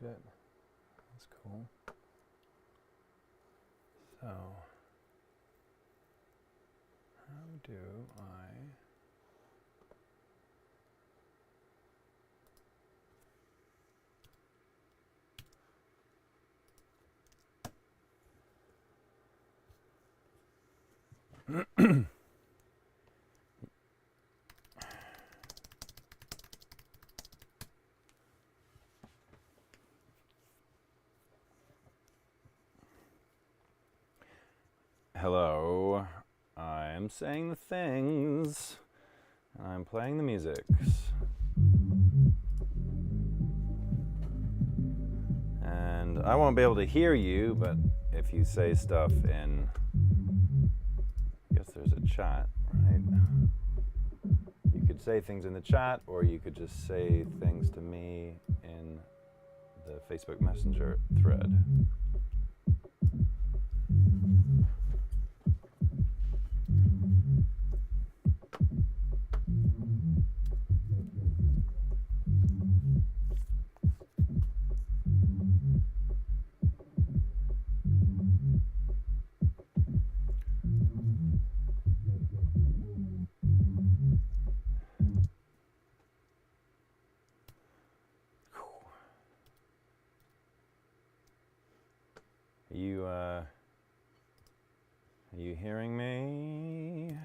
shit. That's cool. So, how do I... Hello, I'm saying the things, and I'm playing the musics. And I won't be able to hear you, but if you say stuff in, I guess there's a chat, right? You could say things in the chat, or you could just say things to me in the Facebook Messenger thread. Are you hearing me?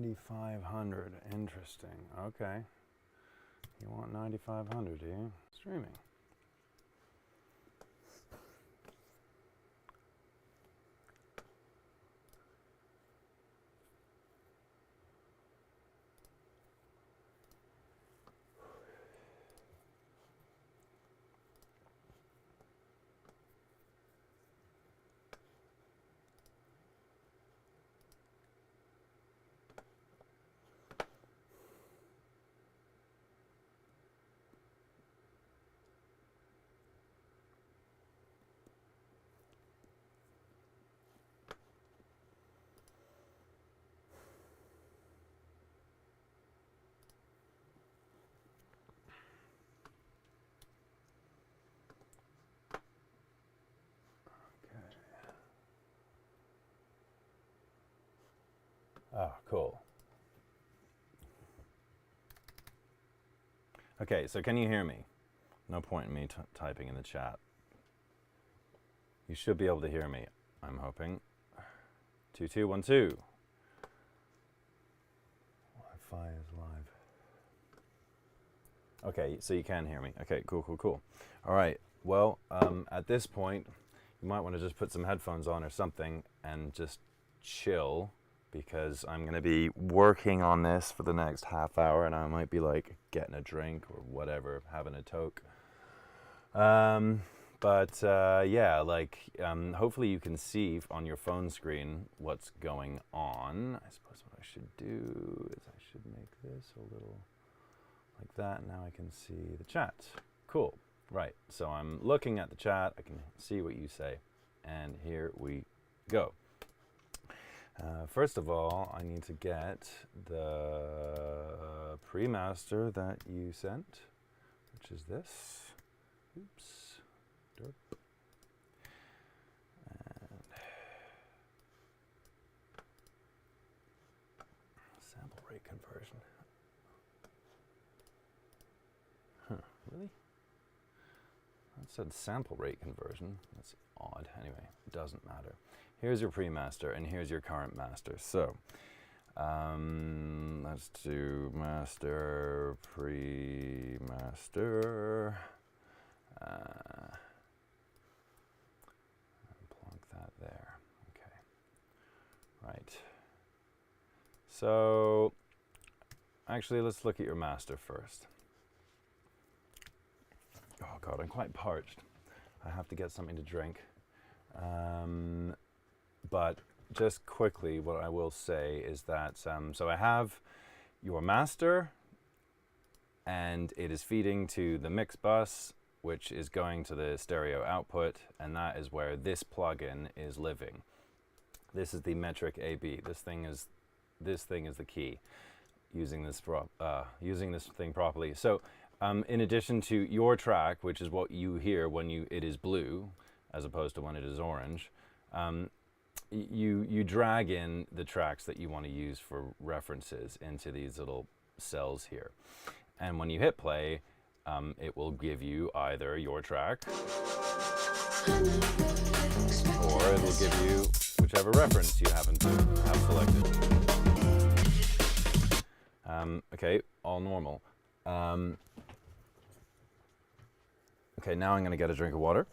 9500. Interesting. Okay. You want 9500, do you? Streaming. Oh, cool. Okay, so can you hear me? No point in me typing in the chat. You should be able to hear me, I'm hoping. 2212. Wi-Fi is live. Okay, so you can hear me. Okay, cool, cool, cool. All right, well, at this point, you might want to just put some headphones on or something and just chill, because I'm going to be working on this for the next half hour, and I might be like getting a drink or whatever, having a toke. Yeah, like hopefully you can see on your phone screen what's going on. I suppose what I should do is I should make this a little like that. Now I can see the chat. Cool. Right. So I'm looking at the chat. I can see what you say. And here we go. First of all, I need to get the premaster that you sent, which is this. Oops. Derp. And sample rate conversion. Huh, really? That said sample rate conversion. That's odd. Anyway, it doesn't matter. Here's your premaster, and here's your current master. So, let's do master, premaster. Plug that there. Okay. Right. So, actually, let's look at your master first. Oh God, I'm quite parched. I have to get something to drink. But just quickly, what I will say is that, so I have your master, and it is feeding to the mix bus, which is going to the stereo output, and that is where this plugin is living. This is the metric AB. This thing is the key. Using this thing properly. So, in addition to your track, which is what you hear when it is blue, as opposed to when it is orange. You drag in the tracks that you want to use for references into these little cells here. And when you hit play, it will give you either your track, or it will give you whichever reference you happen to have selected. Okay, all normal. Okay, now I'm going to get a drink of water.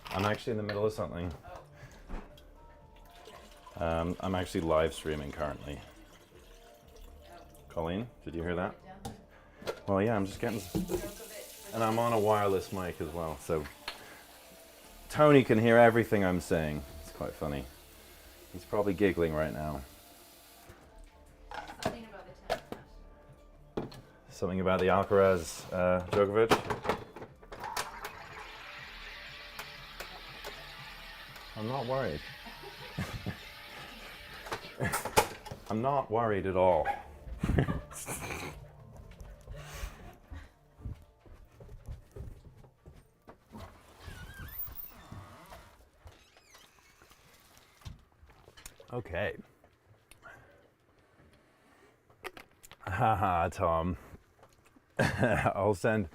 I'm actually in the middle of something. I'm actually live streaming currently. Colleen, did you hear that? Well, yeah, I'm just getting... And I'm on a wireless mic as well, so... Tony can hear everything I'm saying. It's quite funny. He's probably giggling right now. Something about the Alcaraz Djokovic? I'm not worried. I'm not worried at all. Okay. Haha, Tom. I'll send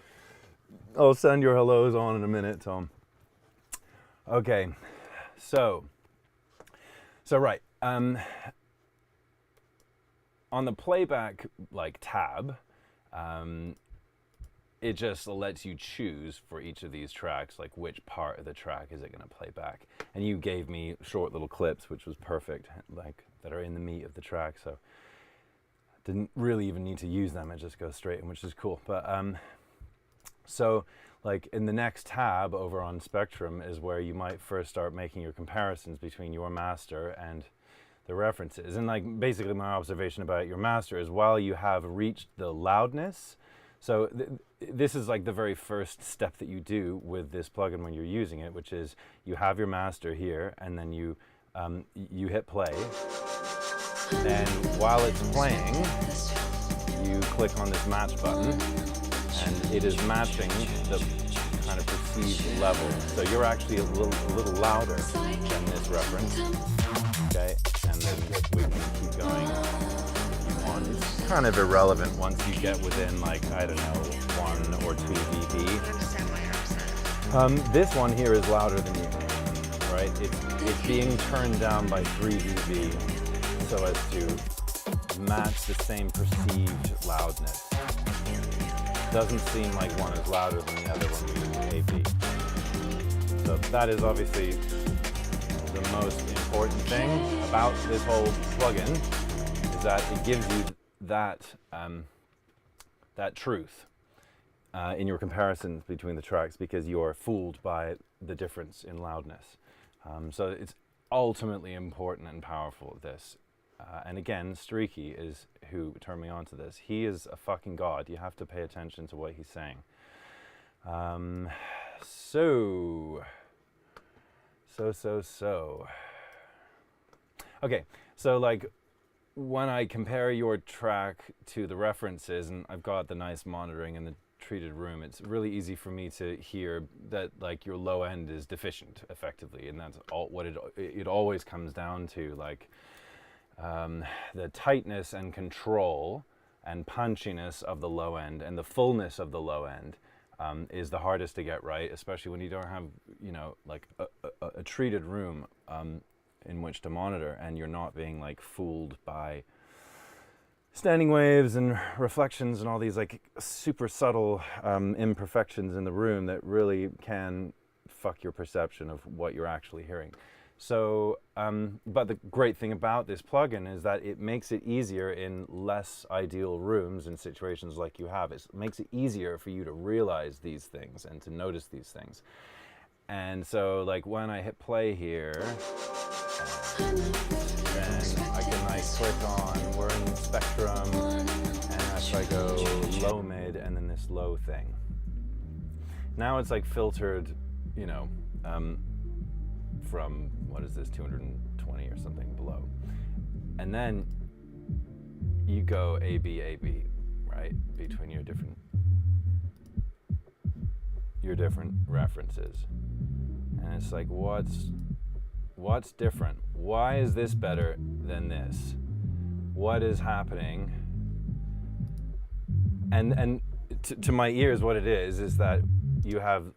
your hellos on in a minute, Tom. Okay, so right. On the playback tab, it just lets you choose for each of these tracks, like which part of the track is it going to play back. And you gave me short little clips, which was perfect, like that are in the meat of the track. So didn't really even need to use them. It just goes straight in, which is cool. But so like in the next tab over on Spectrum is where you might first start making your comparisons between your master and the references. And like basically my observation about your master is while you have reached the loudness, so this is like the very first step that you do with this plugin when you're using it, which is you have your master here and then you hit play. And while it's playing, you click on this match button and it is matching the kind of perceived level. So you're actually a little louder than this reference. Okay, and then we can keep going if you want. It's kind of irrelevant once you get within like, I don't know, 1 or 2 dB. This one here is louder than you, right? It's being turned down by 3 dB so as to match the same perceived loudness. Doesn't seem like one is louder than the other when we use AB. So that is obviously the most important thing about this whole plugin, is that it gives you that that truth in your comparisons between the tracks, because you are fooled by the difference in loudness. So it's ultimately important and powerful, this. And again, Streaky is who turned me on to this. He is a fucking god. You have to pay attention to what he's saying. Okay, so like when I compare your track to the references, and I've got the nice monitoring in the treated room, it's really easy for me to hear that like your low end is deficient effectively, and that's all what it always comes down to, like the tightness and control and punchiness of the low end and the fullness of the low end is the hardest to get right, especially when you don't have, you know, like a treated room in which to monitor, and you're not being like fooled by standing waves and reflections and all these like super subtle imperfections in the room that really can fuck your perception of what you're actually hearing. So, but the great thing about this plugin is that it makes it easier in less ideal rooms and situations like you have. It makes it easier for you to realize these things and to notice these things. And so, like when I hit play here, then I can like click on, we're in Spectrum, and if I go low mid and then this low thing. Now it's like filtered, you know, from, what is this, 220 or something below. And then you go AB, AB, right, between your different references. And it's like, what's different? Why is this better than this? What is happening? And to my ears, what it is that you have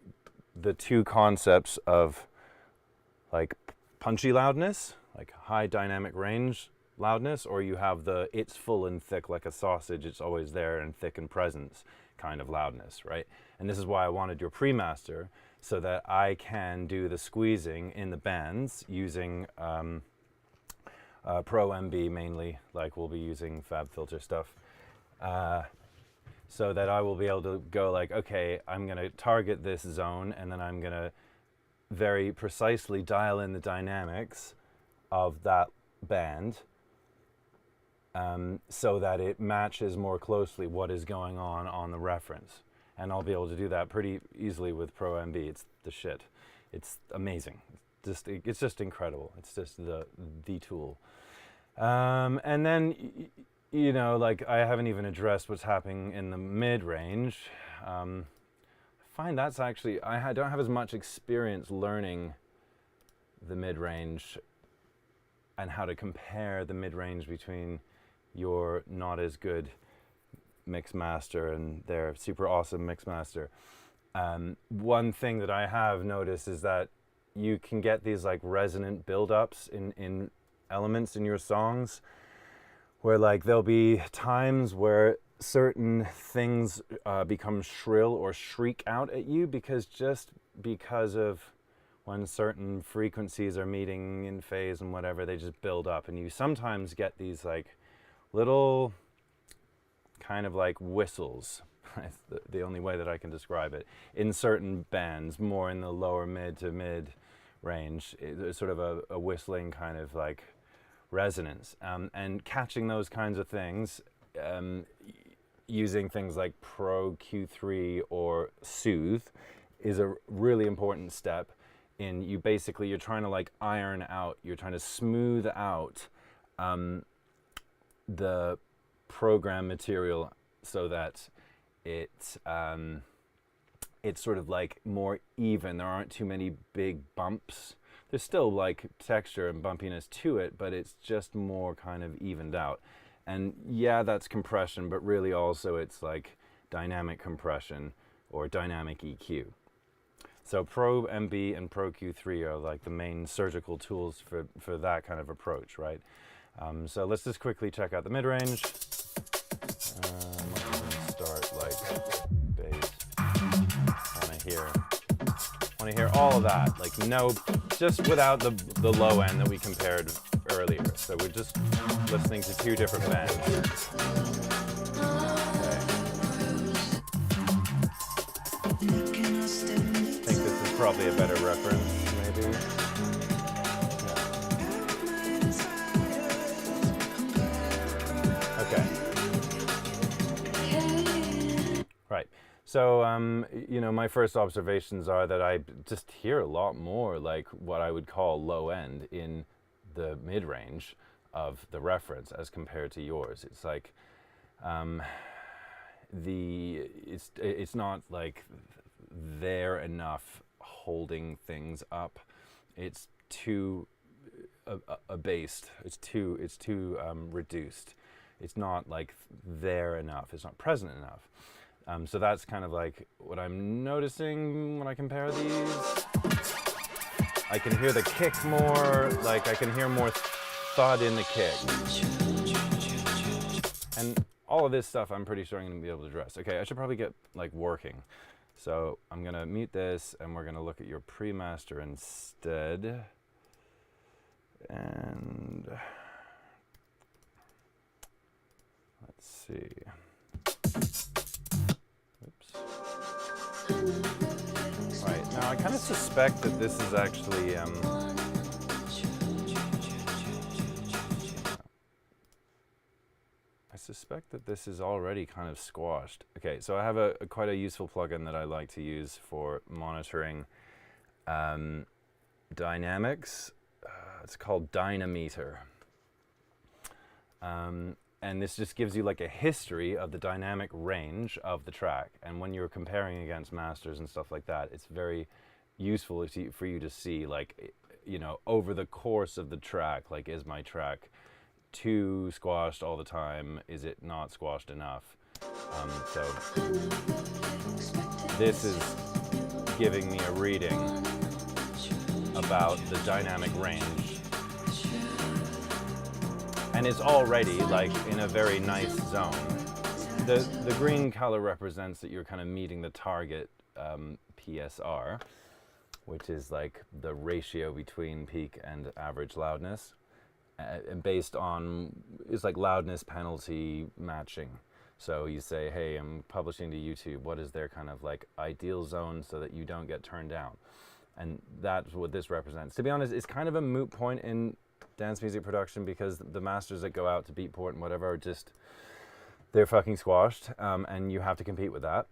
the two concepts of like punchy loudness, like high dynamic range loudness, or you have the it's full and thick like a sausage, it's always there and thick and presence kind of loudness, right? And this is why I wanted your premaster, so that I can do the squeezing in the bands using Pro MB mainly, like we'll be using FabFilter stuff, so that I will be able to go like, okay, I'm gonna target this zone and then I'm gonna very precisely dial in the dynamics of that band so that it matches more closely what is going on the reference. And I'll be able to do that pretty easily with Pro MB. It's the shit. It's amazing. It's just incredible. It's just the tool. And then, you know, like I haven't even addressed what's happening in the mid-range. I find that's actually, I don't have as much experience learning the mid-range and how to compare the mid-range between your not as good Mixmaster and their super awesome Mixmaster. One thing that I have noticed is that you can get these like resonant build-ups in elements in your songs, where like there'll be times where certain things become shrill or shriek out at you because of when certain frequencies are meeting in phase and whatever, they just build up, and you sometimes get these like little kind of like whistles. That's the only way that I can describe it. In certain bands, more in the lower mid to mid range, it's sort of a whistling kind of like resonance. And catching those kinds of things, using things like Pro Q3 or Soothe is a really important step in you're trying to like iron out, you're trying to smooth out the program material so that it's sort of like more even. There aren't too many big bumps. There's still like texture and bumpiness to it, but it's just more kind of evened out. And yeah, that's compression, but really also it's like dynamic compression or dynamic EQ. So Pro MB and Pro Q3 are like the main surgical tools for that kind of approach, right? So let's just quickly check out the mid-range. Start like bass. Want to hear all of that, like no, just without the low end that we compared earlier. So we're just listening to two different bands. I think this is probably a better reference, maybe. Yeah. Okay. Right. So, you know, my first observations are that I just hear a lot more like what I would call low end in the mid-range of the reference as compared to yours. It's like it's not like there enough holding things up. It's too abased. It's too reduced. It's not like there enough. It's not present enough. So that's kind of like what I'm noticing when I compare these. I can hear the kick more, like I can hear more thud in the kick. And all of this stuff I'm pretty sure I'm going to be able to address. Okay, I should probably get like working. So I'm going to mute this and we're going to look at your premaster instead. And let's see. Right, now I kind of suspect that this is actually, I suspect that this is already kind of squashed. Okay, so I have quite a useful plugin that I like to use for monitoring dynamics. It's called Dynameter. And this just gives you like a history of the dynamic range of the track. And when you're comparing against masters and stuff like that, it's very useful for you to see, like, you know, over the course of the track, like, is my track too squashed all the time? Is it not squashed enough? So this is giving me a reading about the dynamic range. And it's already like in a very nice zone. The green color represents that you're kind of meeting the target PSR, which is like the ratio between peak and average loudness, and based on, it's like loudness penalty matching. So you say, hey, I'm publishing to YouTube, what is their kind of like ideal zone so that you don't get turned down? And that's what this represents. To be honest, it's kind of a moot point in dance music production because the masters that go out to Beatport and whatever are just, they're fucking squashed, and you have to compete with that.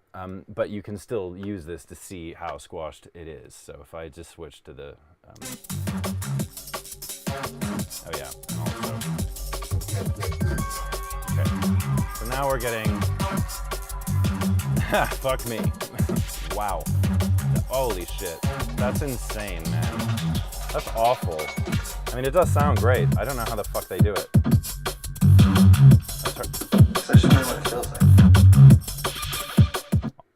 But you can still use this to see how squashed it is. So if I just switch to the, oh yeah, also. Okay, so now we're getting, fuck me. Wow, holy shit, that's insane, man. That's awful. I mean, it does sound great. I don't know how the fuck they do it. So show me what it feels like.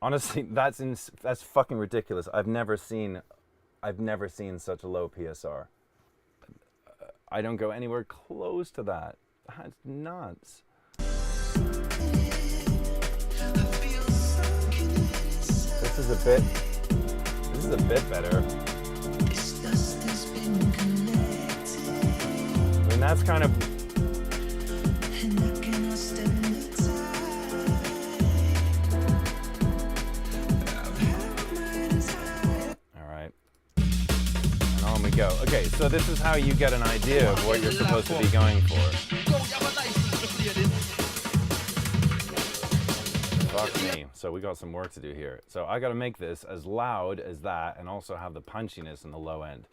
Honestly, that's fucking ridiculous. I've never seen such a low PSR. I don't go anywhere close to that. That's nuts. This is a bit better. I mean, that's kind of... Alright. And on we go. Okay, so this is how you get an idea of what you're supposed to be going for. Fuck me. So we got some work to do here. So I got to make this as loud as that and also have the punchiness in the low end.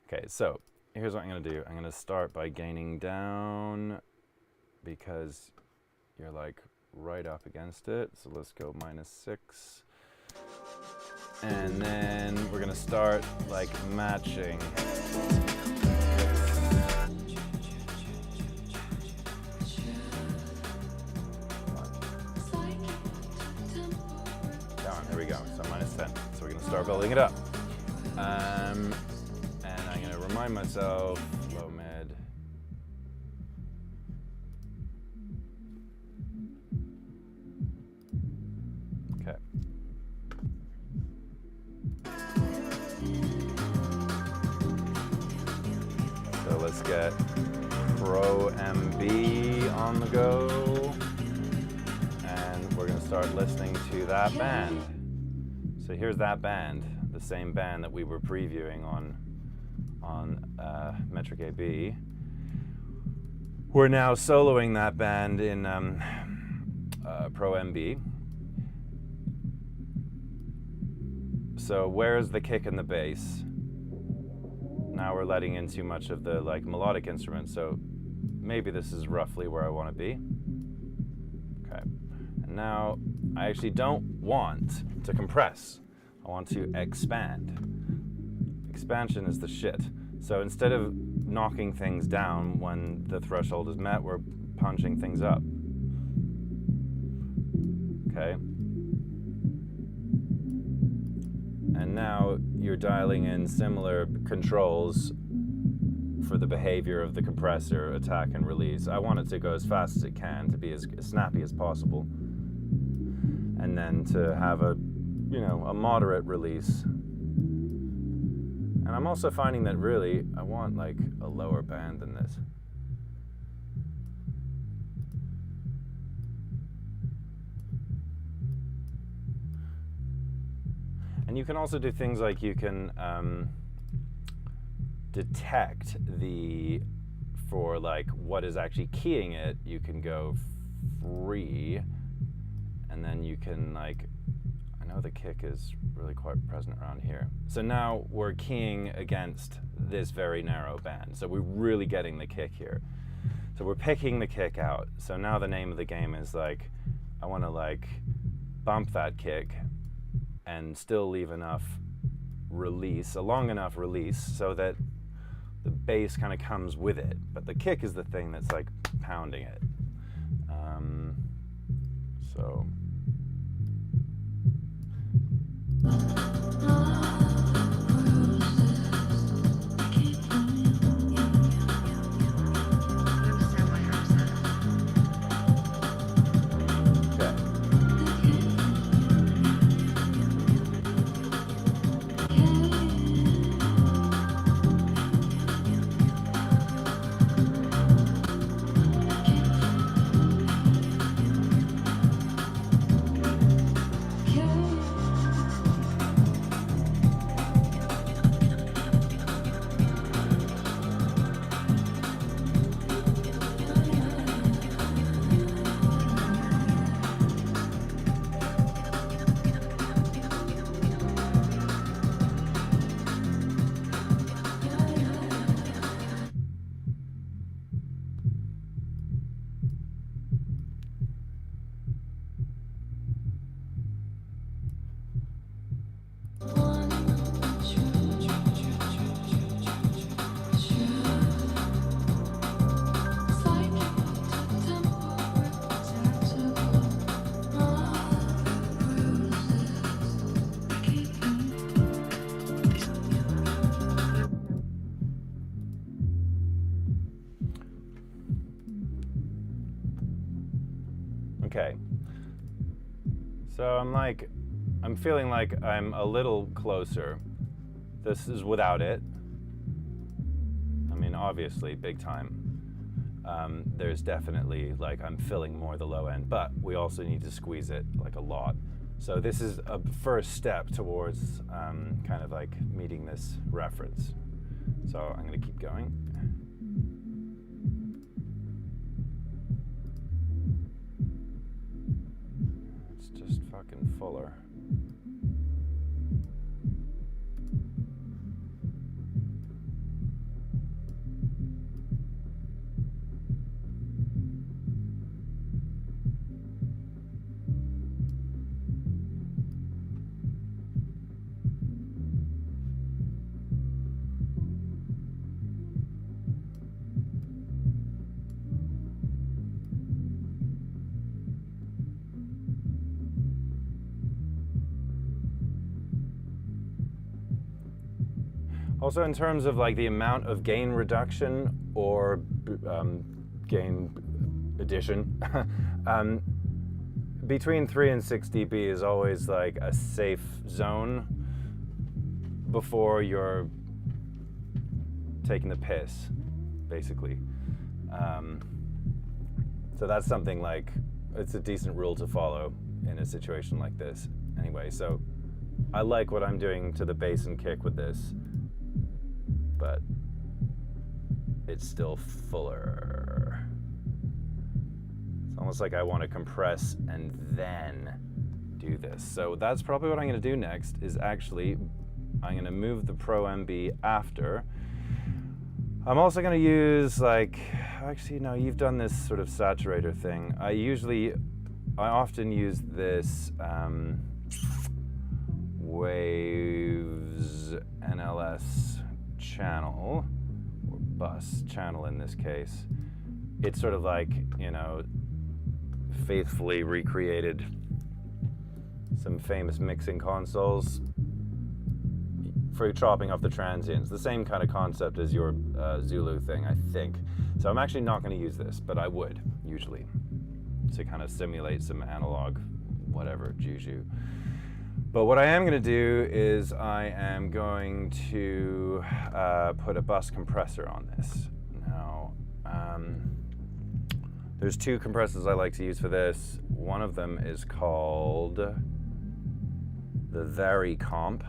Okay, so here's what I'm going to do. I'm going to start by gaining down because you're like right up against it. So let's go -6. And then we're going to start like matching. Here we go, so -10. So we're going to start building it up. And I'm going to remind myself, low mid. Okay. So let's get Krome on the go. And we're going to start listening to that band. So here's that band, the same band that we were previewing on Metric AB. We're now soloing that band in Pro-MB. So where's the kick and the bass? Now we're letting in too much of the like melodic instruments, so maybe this is roughly where I want to be. Okay. And now I actually don't want to compress. I want to expand. Expansion is the shit. So instead of knocking things down when the threshold is met, we're punching things up. Okay. And now you're dialing in similar controls for the behavior of the compressor, attack and release. I want it to go as fast as it can, to be as snappy as possible. And then to have a moderate release. And I'm also finding that really, I want like a lower band than this. And you can also do things like you can detect for like what is actually keying it, you can go free, and then you can like, I know the kick is really quite present around here. So now we're keying against this very narrow band. So we're really getting the kick here. So we're picking the kick out. So now the name of the game is like, I want to like bump that kick and still leave enough release, a long enough release, so that the bass kind of comes with it. But the kick is the thing that's like pounding it. So. Okay. So I'm feeling like I'm a little closer. This is without it. I mean, obviously, big time. There's definitely, like, I'm filling more the low end, but we also need to squeeze it, like, a lot. So this is a first step towards kind of like meeting this reference. So I'm gonna keep going. It's just fucking fuller. Also, in terms of like the amount of gain reduction or gain addition, between 3 and 6 dB is always like a safe zone before you're taking the piss, basically. So that's something like, it's a decent rule to follow in a situation like this. Anyway, so I like what I'm doing to the bass and kick with this, but it's still fuller. It's almost like I want to compress and then do this. So that's probably what I'm going to do next, is actually I'm going to move the Pro MB after. I'm also going to use like, actually no, you've done this sort of saturator thing. I often use this Waves NLS channel, or bus channel in this case. It's sort of like, you know, faithfully recreated some famous mixing consoles for chopping off the transients. The same kind of concept as your Zulu thing, I think. So I'm actually not going to use this, but I would, usually, to kind of simulate some analog, whatever, juju. But what I am going to do is I am going to put a bus compressor on this. Now, there's two compressors I like to use for this. One of them is called the Comp.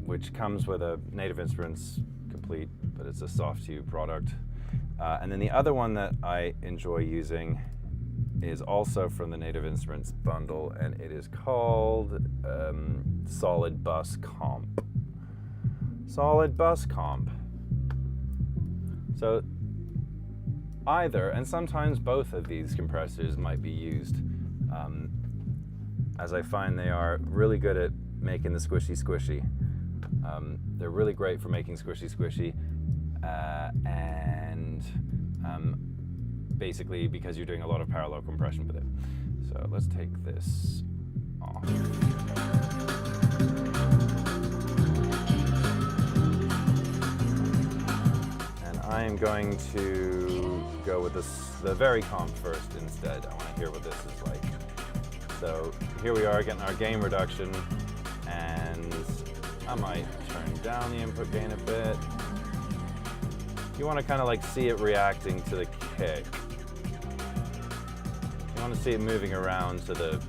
Which comes with a Native Instruments complete, but it's a soft tube product. And then the other one that I enjoy using is also from the Native Instruments bundle, and it is called Solid Bus Comp. Solid Bus Comp. So either, and sometimes both of these compressors might be used, as I find they are really good at making the squishy. They're really great for making squishy, and basically because you're doing a lot of parallel compression with it. So let's take this off. And I am going to go with the very comp first instead. I want to hear what this is like. So here we are getting our gain reduction, and I might turn down the input gain a bit. You want to kind of like see it reacting to the kick. You want to see it moving around to the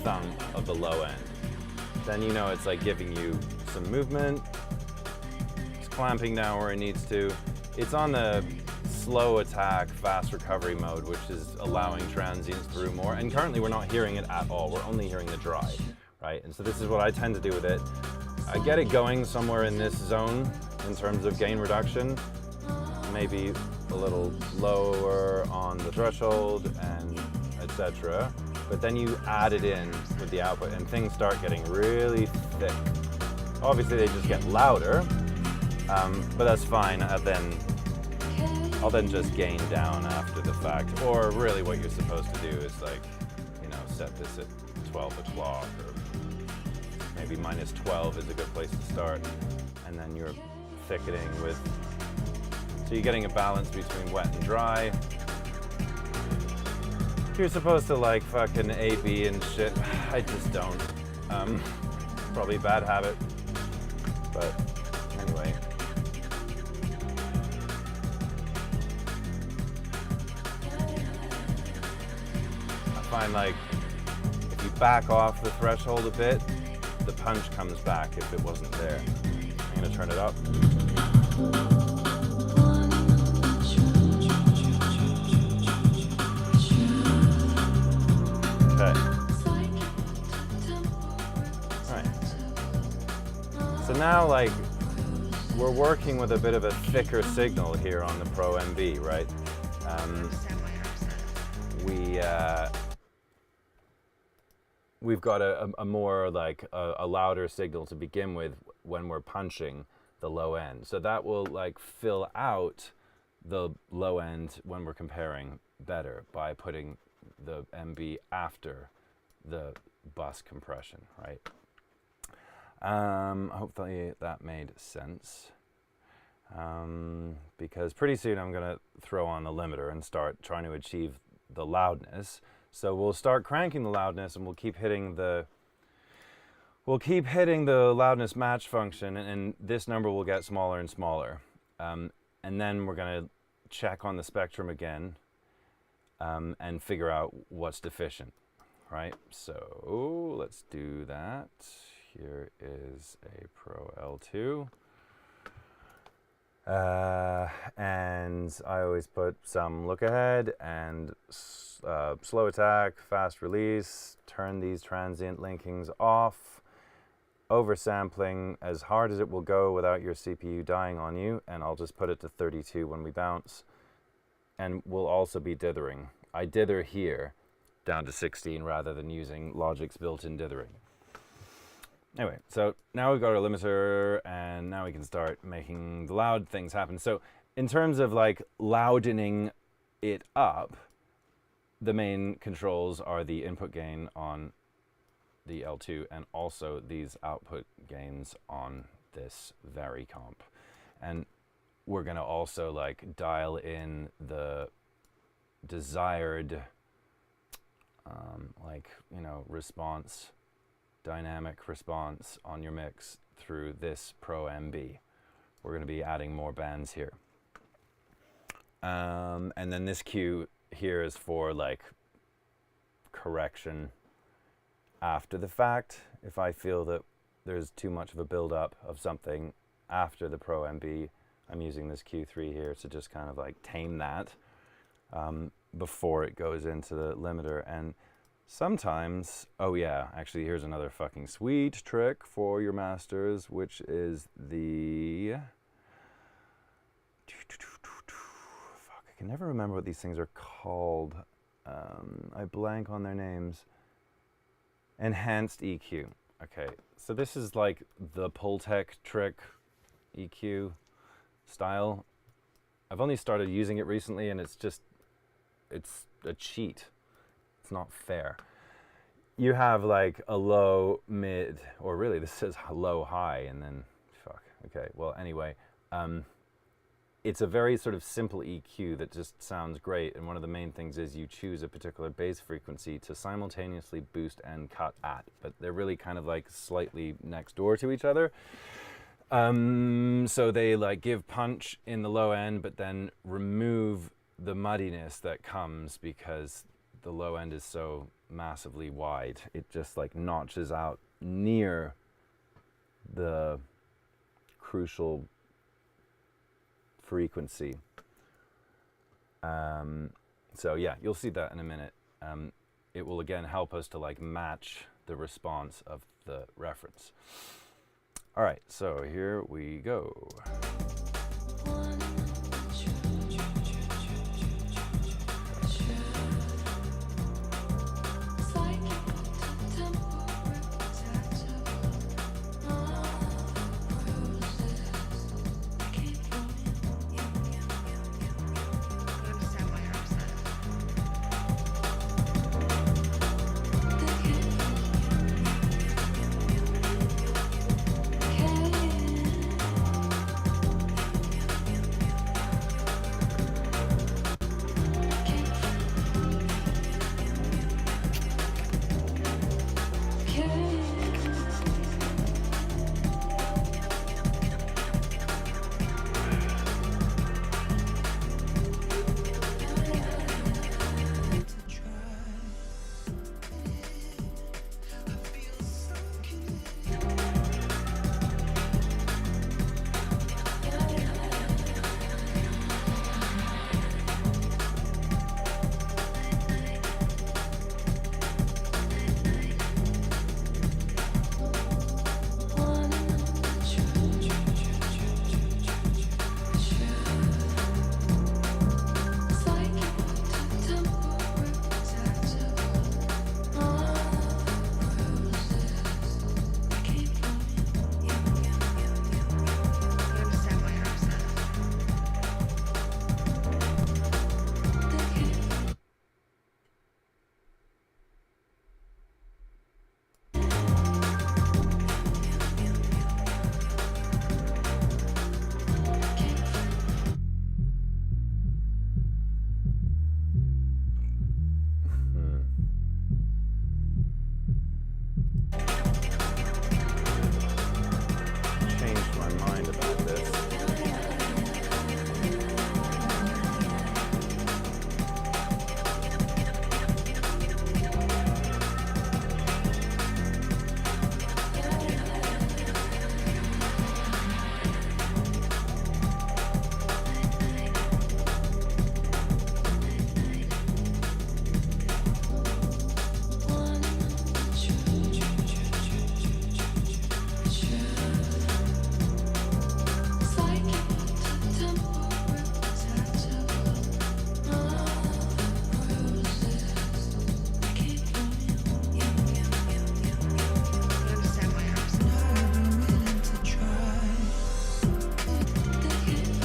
thumb of the low end. Then you know it's like giving you some movement. It's clamping down where it needs to. It's on the slow attack, fast recovery mode, which is allowing transients through more. And currently we're not hearing it at all. We're only hearing the dry, right? And so this is what I tend to do with it. I get it going somewhere in this zone in terms of gain reduction, maybe a little lower on the threshold and etc. But then you add it in with the output and things start getting really thick. Obviously they just get louder, but that's fine. I'll then just gain down after the fact. Or really what you're supposed to do is like, you know, set this at 12 o'clock, or maybe -12 is a good place to start. And then you're thickening with So you're getting a balance between wet and dry. You're supposed to like fucking A/B and shit. I just don't. Probably a bad habit. But anyway. I find like if you back off the threshold a bit, the punch comes back if it wasn't there. I'm gonna turn it up. So now, like, we're working with a bit of a thicker signal here on the Pro MB, right? We've got a more, like, a louder signal to begin with when we're punching the low end. So that will, like, fill out the low end when we're comparing better by putting the MB after the bus compression, right? Hopefully that made sense. Because pretty soon I'm gonna throw on the limiter and start trying to achieve the loudness. So we'll start cranking the loudness and we'll keep hitting the loudness match function, and this number will get smaller and smaller. And then we're gonna check on the spectrum again and figure out what's deficient, right? So let's do that. Here is a Pro L2. And I always put some look ahead and slow attack, fast release, turn these transient linkings off, oversampling as hard as it will go without your CPU dying on you, and I'll just put it to 32 when we bounce. And we'll also be dithering. I dither here down to 16 rather than using Logic's built-in dithering. Anyway, so now we've got our limiter, and now we can start making the loud things happen. So in terms of like loudening it up, the main controls are the input gain on the L2 and also these output gains on this Varicomp. And we're gonna also like dial in the desired response, dynamic response on your mix through this Pro MB. We're going to be adding more bands here. And then this cue here is for like correction after the fact. If I feel that there's too much of a build-up of something after the Pro MB, I'm using this Q3 here to just kind of like tame that before it goes into the limiter. And sometimes, oh yeah, actually here's another fucking sweet trick for your masters, which is the, fuck, I can never remember what these things are called. I blank on their names. Enhanced EQ. Okay, so this is like the Pultec trick EQ style. I've only started using it recently, and it's a cheat. It's not fair. You have like a low, mid, or really this says low, high, and then fuck. Okay, well anyway, it's a very sort of simple EQ that just sounds great, and one of the main things is you choose a particular bass frequency to simultaneously boost and cut at, but they're really kind of like slightly next door to each other. So they like give punch in the low end, but then remove the muddiness that comes because the low end is so massively wide. It just like notches out near the crucial frequency. So yeah, you'll see that in a minute. It will again help us to like match the response of the reference. All right, so here we go.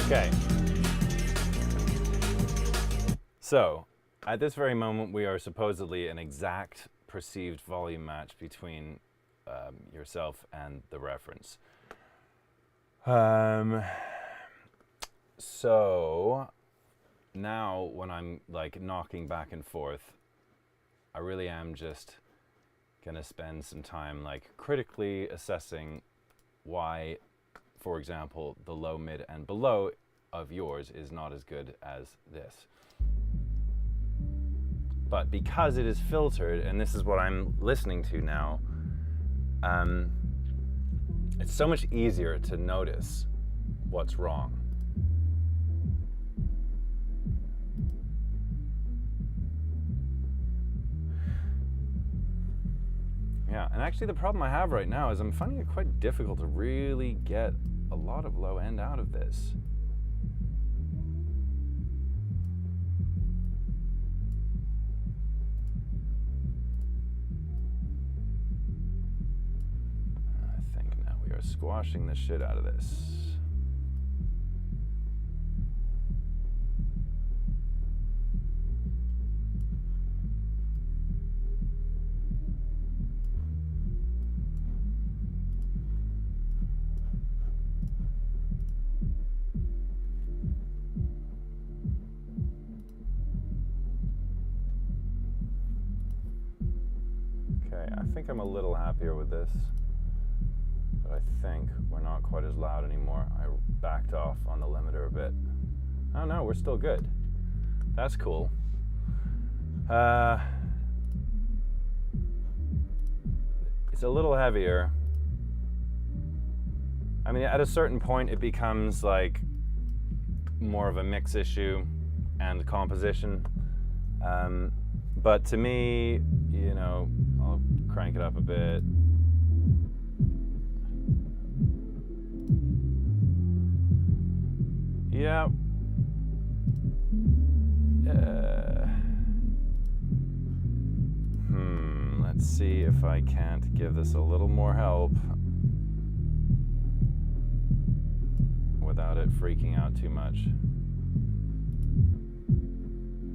Okay. So, at this very moment, we are supposedly an exact perceived volume match between yourself and the reference. So, now when I'm like knocking back and forth, I really am just gonna spend some time like critically assessing why, for example, the low, mid, and below of yours is not as good as this. But because it is filtered, and this is what I'm listening to now, it's so much easier to notice what's wrong. Yeah, and actually the problem I have right now is I'm finding it quite difficult to really get a lot of low end out of this. I think now we are squashing the shit out of this. I think I'm a little happier with this, but I think we're not quite as loud anymore. I backed off on the limiter a bit. Oh no, we're still good. That's cool. It's a little heavier. I mean, at a certain point it becomes like more of a mix issue and composition. But to me, you know, I'll crank it up a bit. Yeah. Let's see if I can't give this a little more help without it freaking out too much.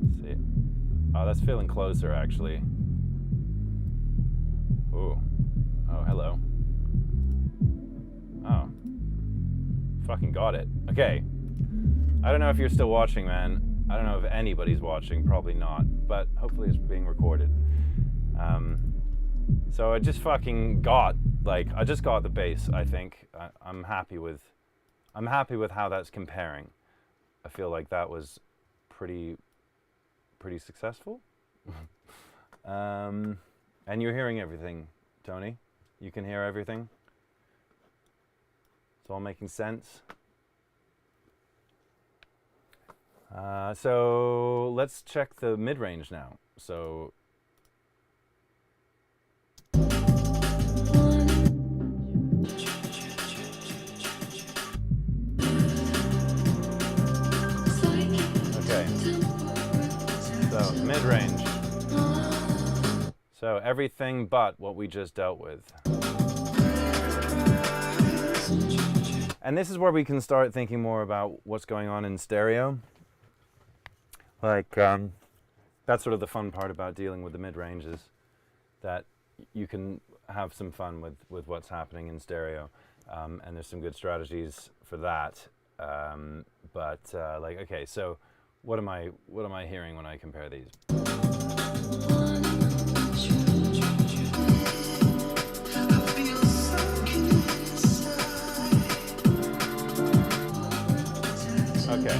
Let's see. Oh, that's feeling closer, actually. Ooh. Oh, hello. Oh. Fucking got it. Okay. I don't know if you're still watching, man. I don't know if anybody's watching. Probably not. But hopefully it's being recorded. So I just fucking got, like, I just got the bass, I think. I'm happy with how that's comparing. I feel like that was pretty successful. And you're hearing everything, Tony. You can hear everything. It's all making sense. So let's check the mid-range now. So mid-range. So everything but what we just dealt with. And this is where we can start thinking more about what's going on in stereo. Like, that's sort of the fun part about dealing with the mid-range, is that you can have some fun with what's happening in stereo. And there's some good strategies for that. Like, okay, so what am I hearing when I compare these? Okay.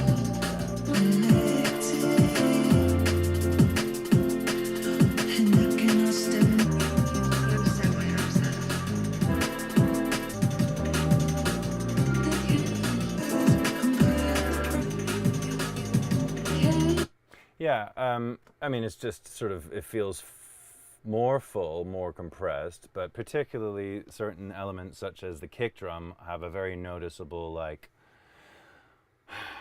Yeah, I mean, it's just sort of, it feels more full, more compressed, but particularly certain elements such as the kick drum have a very noticeable, like,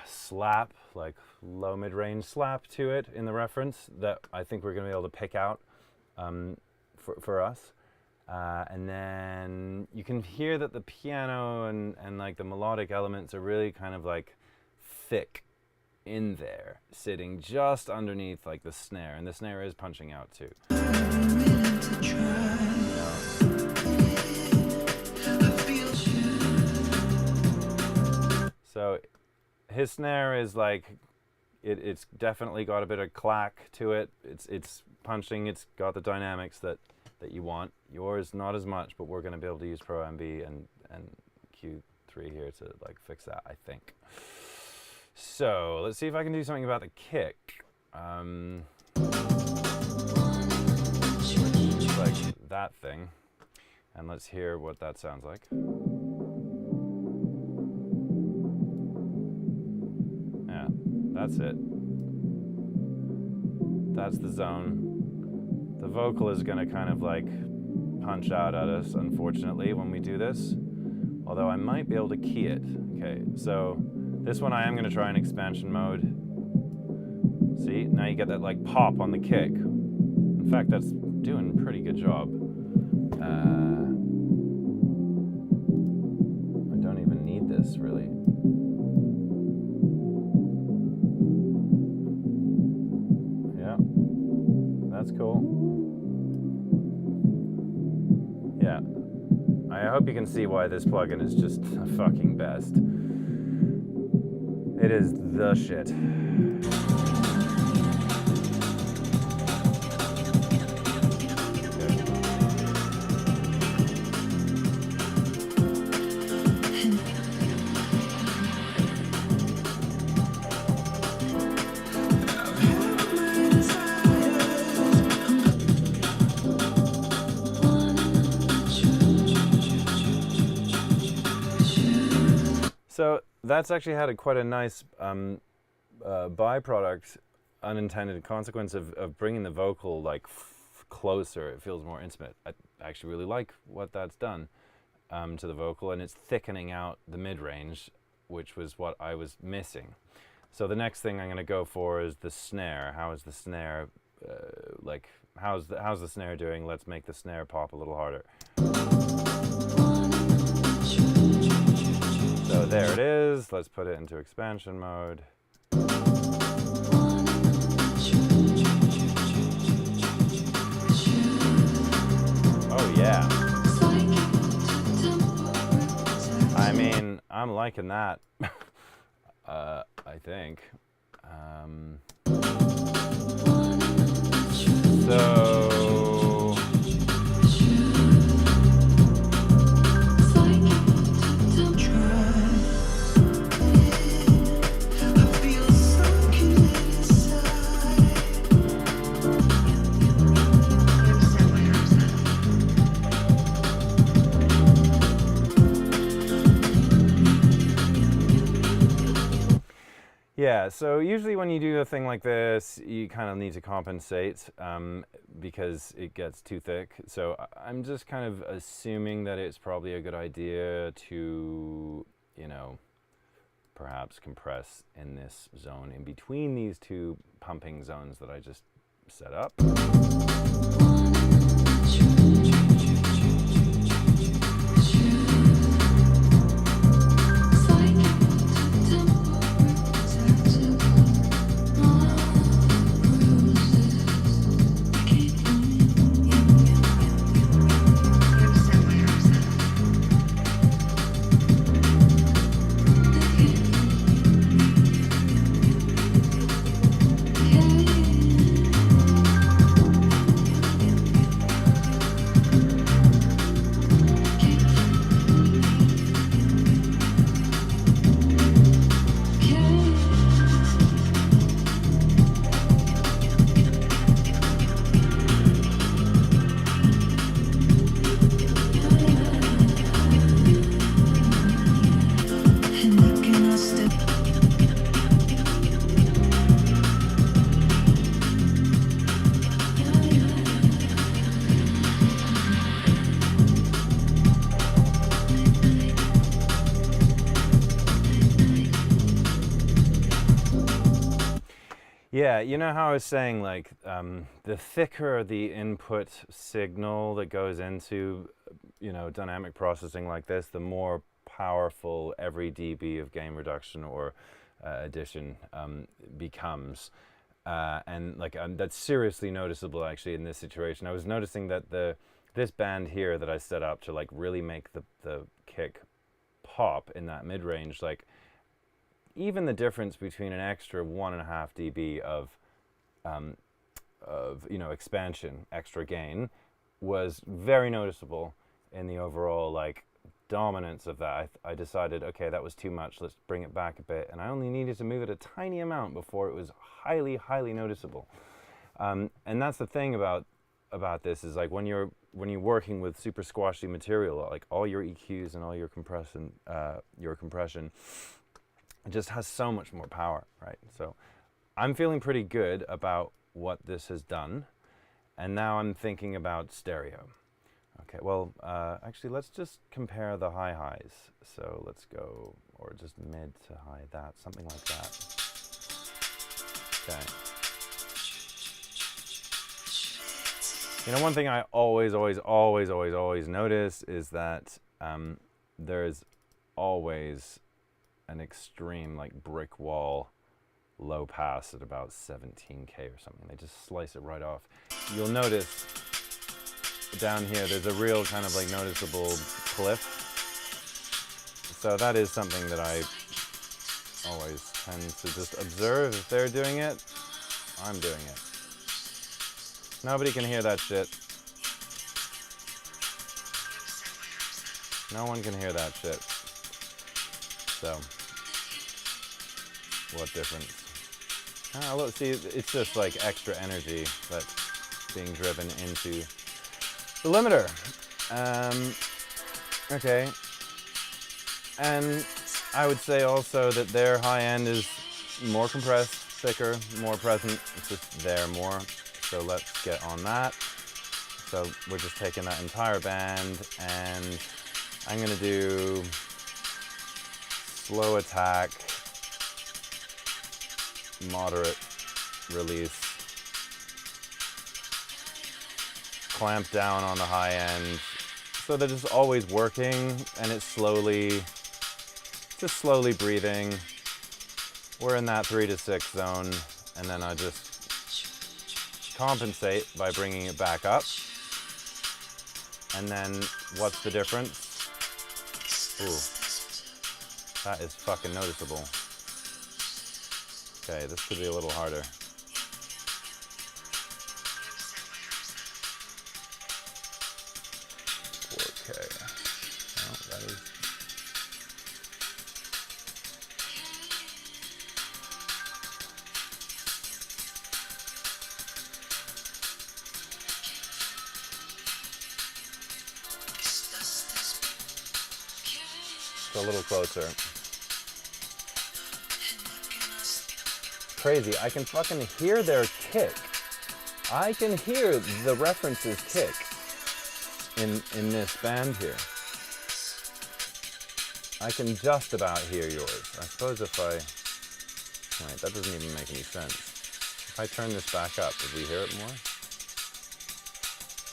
slap, like low mid-range slap to it in the reference that I think we're going to be able to pick out for us. And then you can hear that the piano and like the melodic elements are really kind of like thick in there, sitting just underneath like the snare, and the snare is punching out too. So his snare is like, it's definitely got a bit of clack to it. It's punching. It's got the dynamics that you want. Yours not as much, but we're going to be able to use Pro MB and Q3 here to like fix that, I think. So let's see if I can do something about the kick. Like that thing, and let's hear what that sounds like. Yeah, that's it. That's the zone. The vocal is going to kind of like punch out at us, unfortunately, when we do this. Although I might be able to key it. Okay, so this one I am going to try in expansion mode. See, now you get that like pop on the kick. In fact, that's doing a pretty good job. I don't even need this really. Yeah, that's cool. Yeah, I hope you can see why this plugin is just the fucking best. It is the shit. So that's actually had quite a nice byproduct, unintended consequence of bringing the vocal like closer. It feels more intimate. I actually really like what that's done to the vocal, and it's thickening out the mid-range, which was what I was missing. So the next thing I'm going to go for is the snare. How is the snare, like, how's the snare doing? Let's make the snare pop a little harder. So there it is. Let's put it into expansion mode. Oh yeah. I mean, I'm liking that. I think. So yeah, so usually when you do a thing like this, you kind of need to compensate because it gets too thick. So I'm just kind of assuming that it's probably a good idea to, you know, perhaps compress in this zone in between these two pumping zones that I just set up. Yeah, you know how I was saying, like, the thicker the input signal that goes into, you know, dynamic processing like this, the more powerful every dB of gain reduction or addition becomes. And like that's seriously noticeable actually in this situation. I was noticing that this band here that I set up to like really make the kick pop in that mid-range, like even the difference between an extra 1.5 dB of you know, expansion, extra gain, was very noticeable in the overall like dominance of that. I decided, okay, that was too much, let's bring it back a bit, and I only needed to move it a tiny amount before it was highly noticeable. And that's the thing about this, is like when you're working with super squashy material, like all your EQs and all your compression it just has so much more power, right? So I'm feeling pretty good about what this has done, and now I'm thinking about stereo. Okay, well, actually, let's just compare the highs. So let's go, or just mid to high, something like that. Okay. You know, one thing I always notice is that there's always an extreme, like, brick wall low pass at about 17K or something. They just slice it right off. You'll notice down here there's a real kind of like noticeable cliff. So that is something that I always tend to just observe. If they're doing it, I'm doing it. Nobody can hear that shit. No one can hear that shit. So, what difference? Ah, look, see, it's just like extra energy that's being driven into the limiter. Okay. And I would say also that their high end is more compressed, thicker, more present. It's just there more. So let's get on that. So we're just taking that entire band, and I'm gonna do slow attack, moderate release, clamp down on the high end, so that it's always working and it's just slowly breathing. We're in that 3 to 6 zone, and then I just compensate by bringing it back up. And then what's the difference? Ooh, that is fucking noticeable. Okay, this could be a little harder. Okay. Oh, that is. A little closer. Crazy, I can fucking hear their kick. I can hear the references kick in this band here. I can just about hear yours. I suppose if I... Wait, that doesn't even make any sense. If I turn this back up, would we hear it more?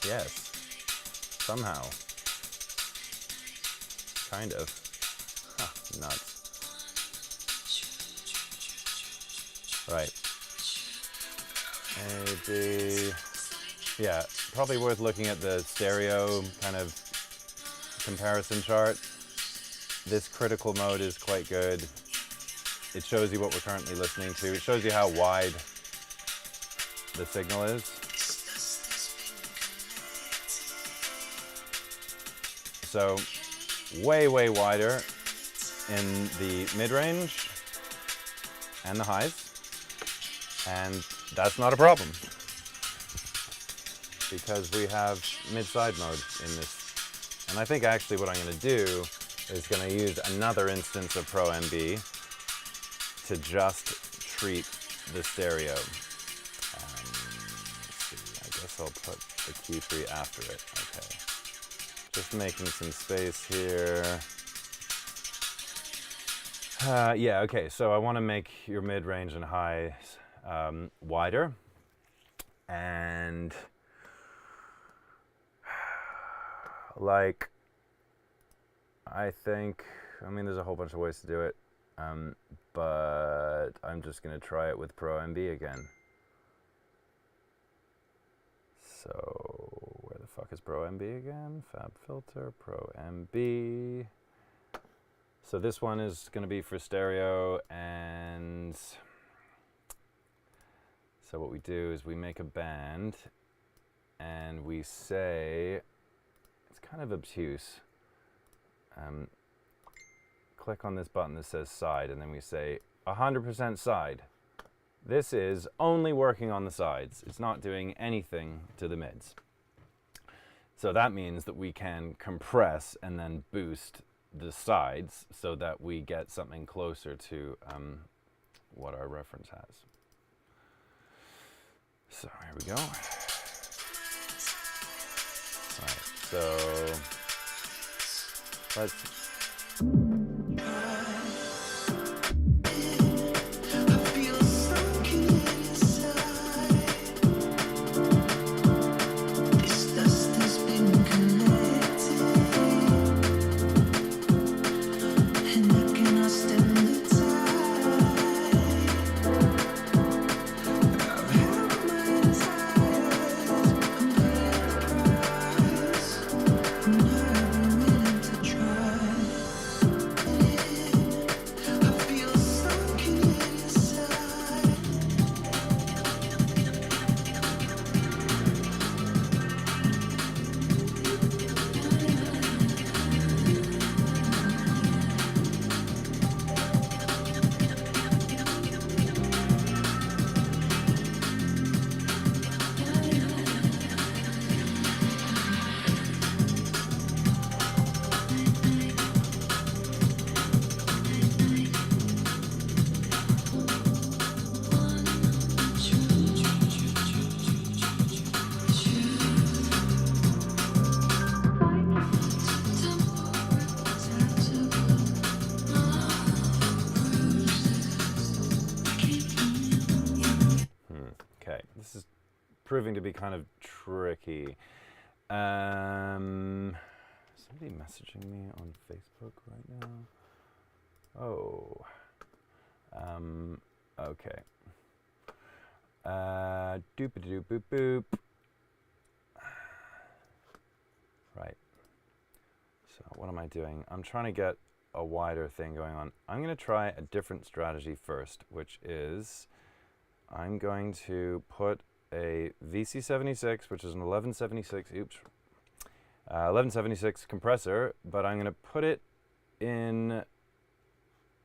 Yes. Somehow. Kind of. Huh, nuts. Right. Maybe... Yeah, probably worth looking at the stereo kind of comparison chart. This critical mode is quite good. It shows you what we're currently listening to. It shows you how wide the signal is. So, way wider in the mid-range and the highs. And that's not a problem, because we have mid-side mode in this. And I think actually what I'm going to do is going to use another instance of Pro MB to just treat the stereo. Let's see, I guess I'll put the Q3 after it. Okay. Just making some space here. Yeah, okay, so I want to make your mid-range and highs wider. And like, I mean, there's a whole bunch of ways to do it. but I'm just going to try it with Pro MB again. So where the fuck is Pro MB again? FabFilter, Pro MB. So this one is going to be for stereo, and so what we do is we make a band and we say, it's kind of obtuse. Click on this button that says side, and then we say 100% side. This is only working on the sides. It's not doing anything to the mids. So that means that we can compress and then boost the sides so that we get something closer to what our reference has. So here we go. All right, so let's proving to be kind of tricky. Somebody messaging me on Facebook right now? Oh. Okay. Doop-a-doop boop. Right. So what am I doing? I'm trying to get a wider thing going on. I'm going to try a different strategy first, which is I'm going to put a VC76, which is an 1176, 1176 compressor, but I'm going to put it in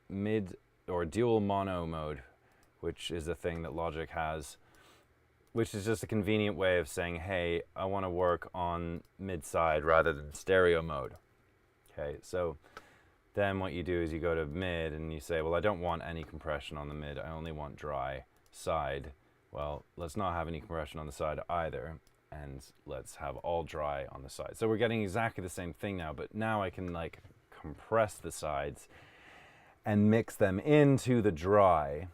mid or dual mono mode, which is a thing that Logic has, which is just a convenient way of saying, hey, I want to work on mid side rather than stereo mode. Okay, so then what you do is you go to mid and you say, well, I don't want any compression on the mid, I only want dry side. Well, let's not have any compression on the side either, and let's have all dry on the side. So we're getting exactly the same thing now, but now I can like compress the sides and mix them into the dry,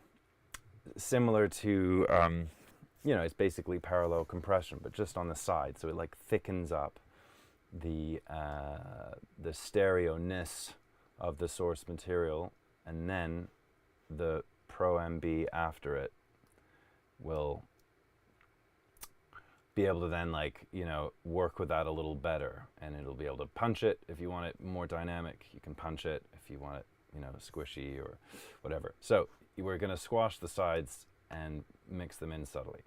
similar to, you know, it's basically parallel compression, but just on the side. So it like thickens up the stereo-ness of the source material, and then the Pro MB after it will be able to then, like, you know, work with that a little better, and it'll be able to punch it. If you want it more dynamic, you can punch it. If you want it, you know, squishy or whatever. So we're going to squash the sides and mix them in subtly.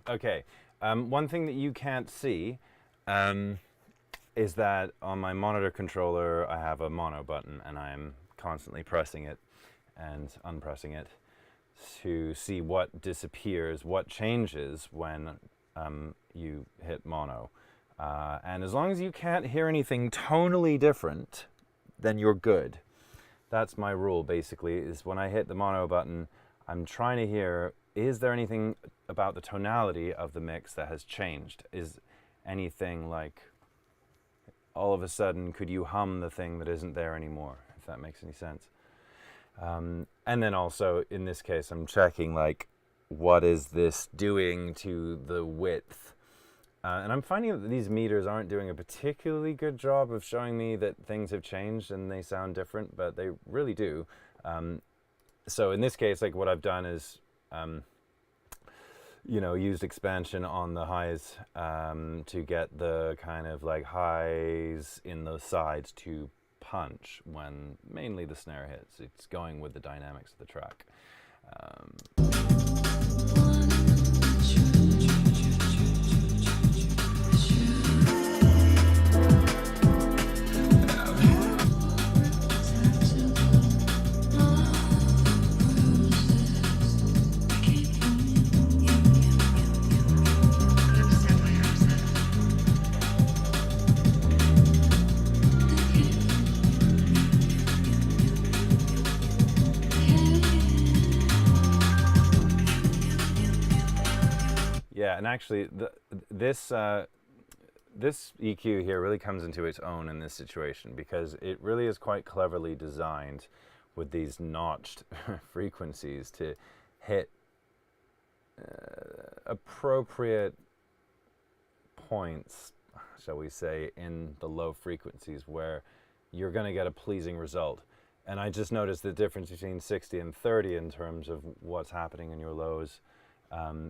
Okay, one thing that you can't see is that on my monitor controller I have a mono button and I'm constantly pressing it and unpressing it to see what disappears, what changes when you hit mono. And as long as you can't hear anything tonally different, then you're good. That's my rule, basically, is when I hit the mono button, I'm trying to hear, is there anything about the tonality of the mix that has changed? Is anything like, all of a sudden, could you hum the thing that isn't there anymore, if that makes any sense? And then also, in this case, I'm checking, like, what is this doing to the width? And I'm finding that these meters aren't doing a particularly good job of showing me that things have changed and they sound different, but they really do. So in this case, like what I've done is, you know, used expansion on the highs to get the kind of like highs in the sides to punch when mainly the snare hits. It's going with the dynamics of the track. Yeah, and actually, this EQ here really comes into its own in this situation because it really is quite cleverly designed with these notched frequencies to hit appropriate points, shall we say, in the low frequencies where you're going to get a pleasing result. And I just noticed the difference between 60 and 30 in terms of what's happening in your lows.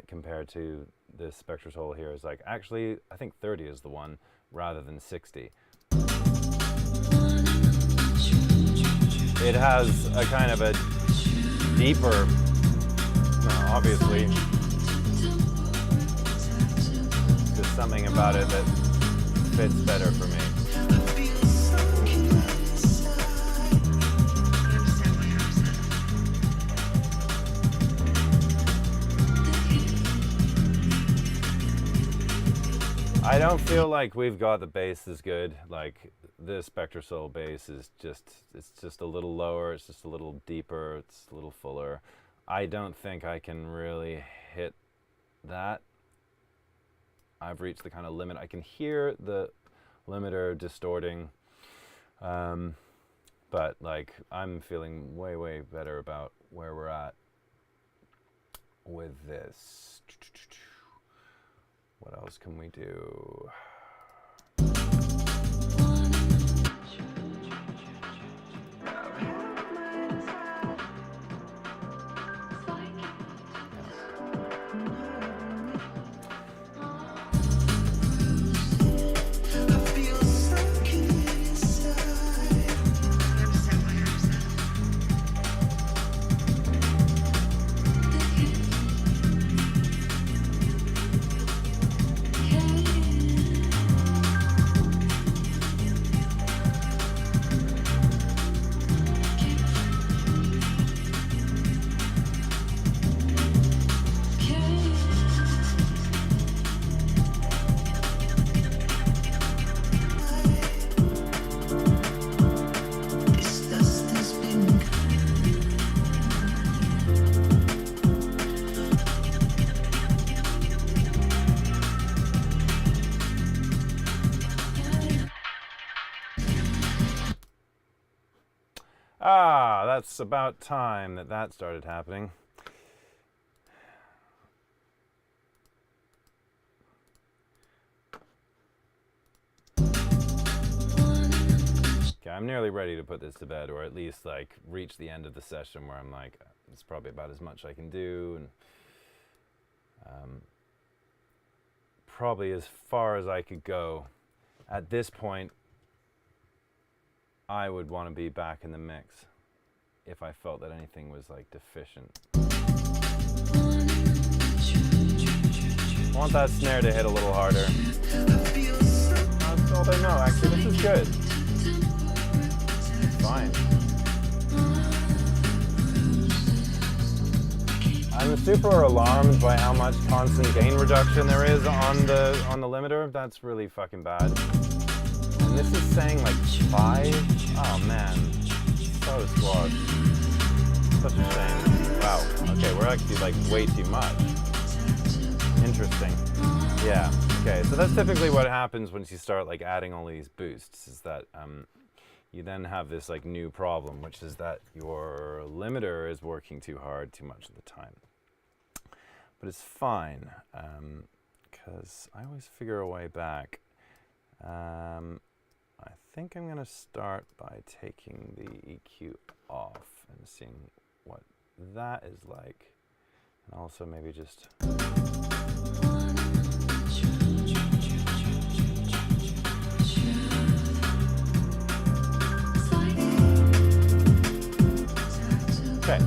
Compared to the Spectrasoul here is like, actually, I think 30 is the one rather than 60. It has a kind of a deeper, obviously, just something about it that fits better for me. I don't feel like we've got the bass as good. Like the Spectrasoul bass is it's just a little lower, it's just a little deeper, it's a little fuller. I don't think I can really hit that. I've reached the kind of limit. I can hear the limiter distorting, but like I'm feeling way, way better about where we're at with this. What else can we do? Ah, that's about time that started happening. Okay, I'm nearly ready to put this to bed, or at least like reach the end of the session where I'm like, it's probably about as much I can do, and probably as far as I could go. At this point, I would want to be back in the mix if I felt that anything was like deficient. I want that snare to hit a little harder. That's all they know. Actually, this is good. Fine. I'm super alarmed by how much constant gain reduction there is on the limiter. That's really fucking bad. And this is saying like 5. Oh man, so squashed. Such a shame. Wow. Okay, we're actually like way too much. Interesting. Yeah. Okay. So that's typically what happens once you start like adding all these boosts. Is that you then have this like new problem, which is that your limiter is working too hard too much of the time. But it's fine, because I always figure a way back. I think I'm going to start by taking the EQ off and seeing what that is like. And also maybe just... Okay.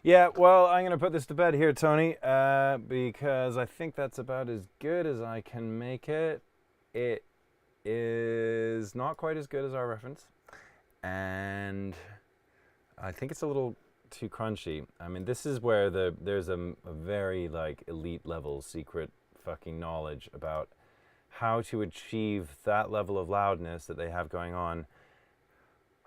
Yeah, well, I'm going to put this to bed here, Tony, because I think that's about as good as I can make it. It is not quite as good as our reference, and I think it's a little too crunchy. I mean, this is where there's a very like elite level secret fucking knowledge about how to achieve that level of loudness that they have going on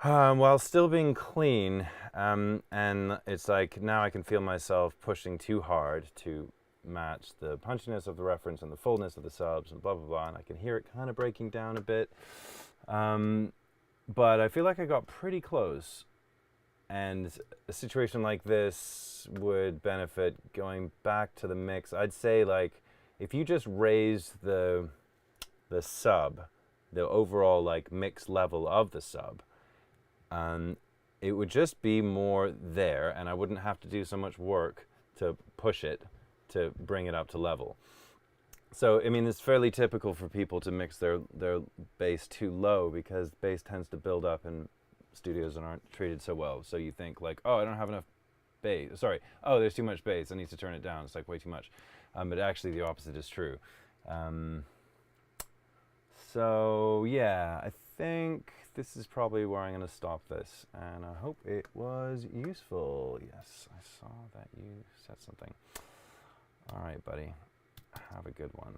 while still being clean. And it's like now I can feel myself pushing too hard to match the punchiness of the reference and the fullness of the subs and blah blah blah, and I can hear it kind of breaking down a bit. But I feel like I got pretty close, and a situation like this would benefit going back to the mix. I'd say like if you just raise the sub, the overall like mix level of the sub, it would just be more there, and I wouldn't have to do so much work to push it to bring it up to level. So, I mean, it's fairly typical for people to mix their bass too low because bass tends to build up in studios that aren't treated so well. So you think like, oh, I don't have enough bass. Sorry, oh, there's too much bass. I need to turn it down. It's like way too much. But actually the opposite is true. So yeah, I think this is probably where I'm going to stop this. And I hope it was useful. Yes, I saw that you said something. All right, buddy. Have a good one.